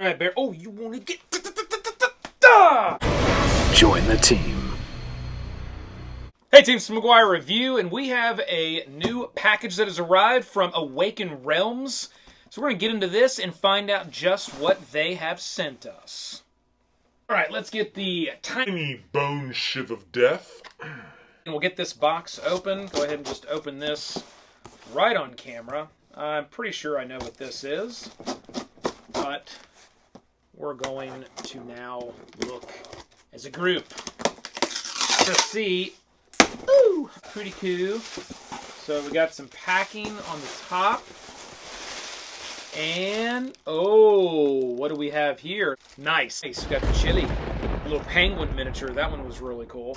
All right, Bear. Oh, you want to get... Join the team. Hey, Team McGuire Review, and we have a new package that has arrived from Awaken Realms. So we're going to get into this and find out just what they have sent us. All right, let's get the tiny Bone shiv of death. and we'll get this box open. Go ahead and just open this right on camera. I'm pretty sure I know what this is, but we're going to now look as a group to see. Ooh, pretty cool. So we got some packing on the top. And, oh, what do we have here? Nice. We got the chili. A little penguin miniature. That one was really cool.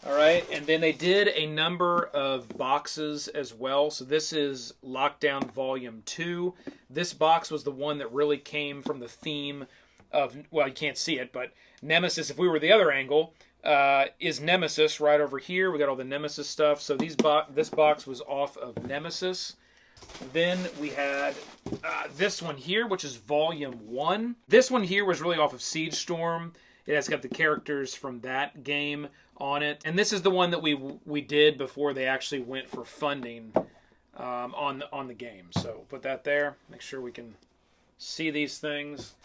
All right, and then they did a number of boxes as well. So this is Knockdown Volume 2. This box was the one that really came from the theme of, well, you can't see it, but Nemesis, if we were the other angle, is Nemesis right over here. We got all the Nemesis stuff. So this box was off of Nemesis. Then we had this one here, which is Volume 1. This one here was really off of Siege Storm. It has got the characters from that game on it. And this is the one that we did before they actually went for funding on the game. So put that there. Make sure we can see these things.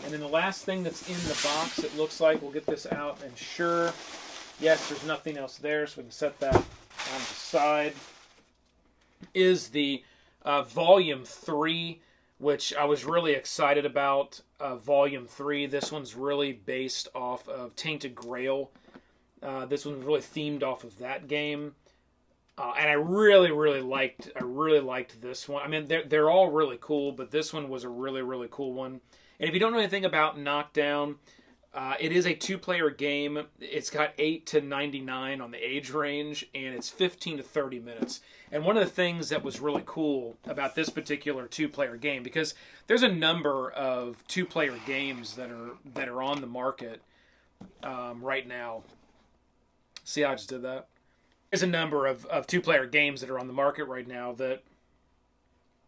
And then the last thing that's in the box, it looks like, we'll get this out and sure. Yes, there's nothing else there, so we can set that on the side. Is the Volume 3, which I was really excited about. Volume 3, this one's really based off of Tainted Grail. This one's really themed off of that game. And I really liked this one. I mean, they're all really cool, but this one was a really cool one. And if you don't know anything about Knockdown, it is a 2-player game. It's got 8 to 99 on the age range, and it's 15 to 30 minutes. And one of the things that was really cool about this particular 2-player game, because there's a number of 2-player games that are on the market right now. See how I just did that? There's a number of 2-player games that are on the market right now that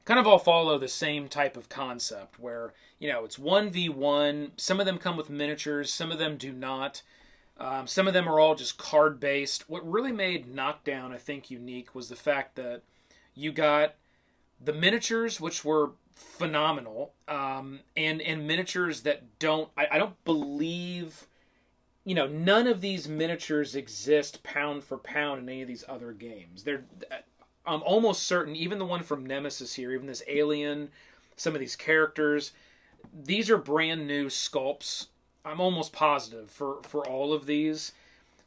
kind of all follow the same type of concept where, you know, it's 1v1. Some of them come with miniatures. Some of them do not. Some of them are all just card-based. What really made Knockdown, I think, unique was the fact that you got the miniatures, which were phenomenal, and miniatures that don't... I don't believe... You know, none of these miniatures exist pound for pound in any of these other games. I'm almost certain, even the one from Nemesis here, even this alien, some of these characters, these are brand new sculpts. I'm almost positive for all of these.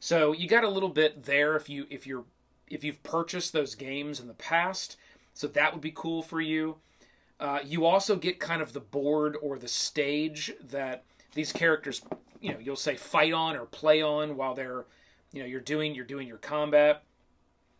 So you got a little bit there if you've purchased those games in the past. So that would be cool for you. You also get kind of the board or the stage that these characters, you know, you'll say fight on or play on while they're, you know, you're doing your combat.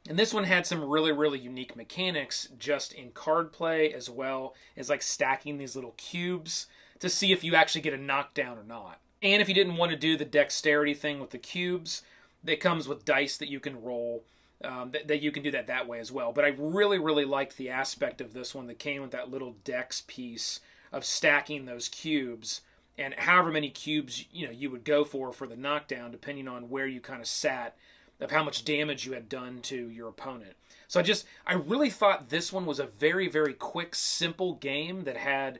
And this one had some really unique mechanics just in card play, as well as like stacking these little cubes to see if you actually get a knockdown or not. And if you didn't want to do the dexterity thing with the cubes, that comes with dice that you can roll, that you can do that way as well. But I really liked the aspect of this one that came with that little dex piece of stacking those cubes. And however many cubes, you know, you would go for the knockdown, depending on where you kind of sat, of how much damage you had done to your opponent. So I really thought this one was a very quick, simple game that had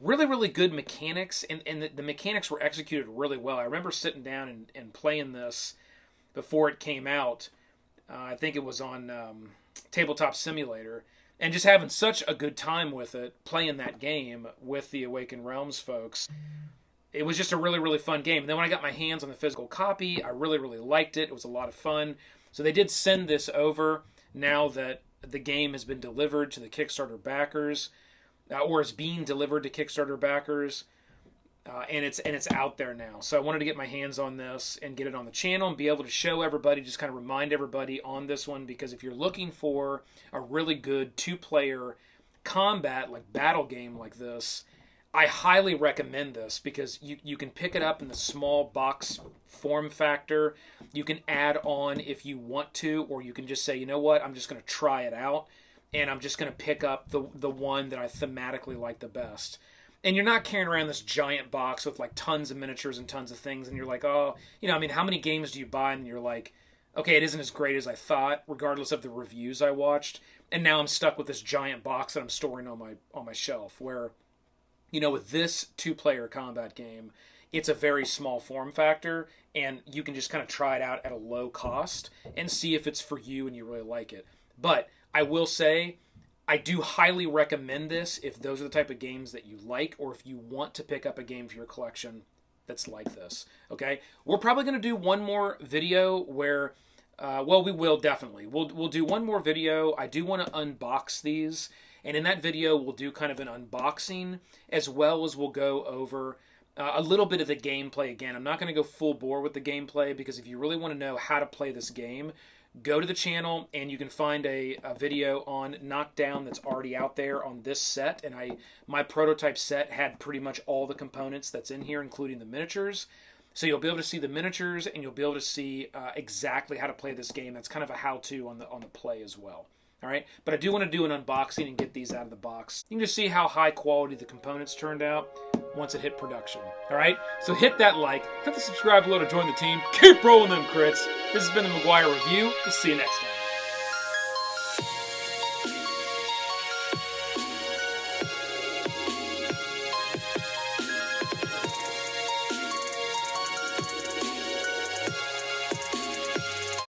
really good mechanics, and the mechanics were executed really well. I remember sitting down and playing this before it came out. I think it was on Tabletop Simulator, and just having such a good time with it, playing that game with the Awaken Realms folks. It was just a really fun game. And then when I got my hands on the physical copy, I really liked it. It was a lot of fun. So they did send this over now that the game has been delivered to the Kickstarter backers, or is being delivered to Kickstarter backers, and it's out there now. So I wanted to get my hands on this and get it on the channel and be able to show everybody, just kind of remind everybody on this one, because if you're looking for a really good 2-player combat, like battle game like this, I highly recommend this, because you can pick it up in the small box form factor. You can add on if you want to, or you can just say, you know what, I'm just going to try it out, and I'm just going to pick up the one that I thematically like the best. And you're not carrying around this giant box with like tons of miniatures and tons of things, and you're like, oh, you know, I mean, how many games do you buy? And you're like, okay, it isn't as great as I thought, regardless of the reviews I watched. And now I'm stuck with this giant box that I'm storing on my shelf. Where, you know, with this 2-player combat game, it's a very small form factor, and you can just kind of try it out at a low cost and see if it's for you and you really like it. But I will say, I do highly recommend this if those are the type of games that you like, or if you want to pick up a game for your collection that's like this. Okay, we're probably going to do one more video where, well, we will definitely. We'll do one more video. I do want to unbox these, and in that video, we'll do kind of an unboxing, as well as we'll go over a little bit of the gameplay again. I'm not going to go full bore with the gameplay, because if you really want to know how to play this game, go to the channel and you can find a video on Knockdown that's already out there on this set. And my prototype set had pretty much all the components that's in here, including the miniatures. So you'll be able to see the miniatures, and you'll be able to see exactly how to play this game. That's kind of a how-to on the play as well. All right, but I do want to do an unboxing and get these out of the box. You can just see how high quality the components turned out once it hit production. All right, so hit that like, hit the subscribe below to join the team. Keep rolling them crits. This has been the McGuire Review. We'll see you next time.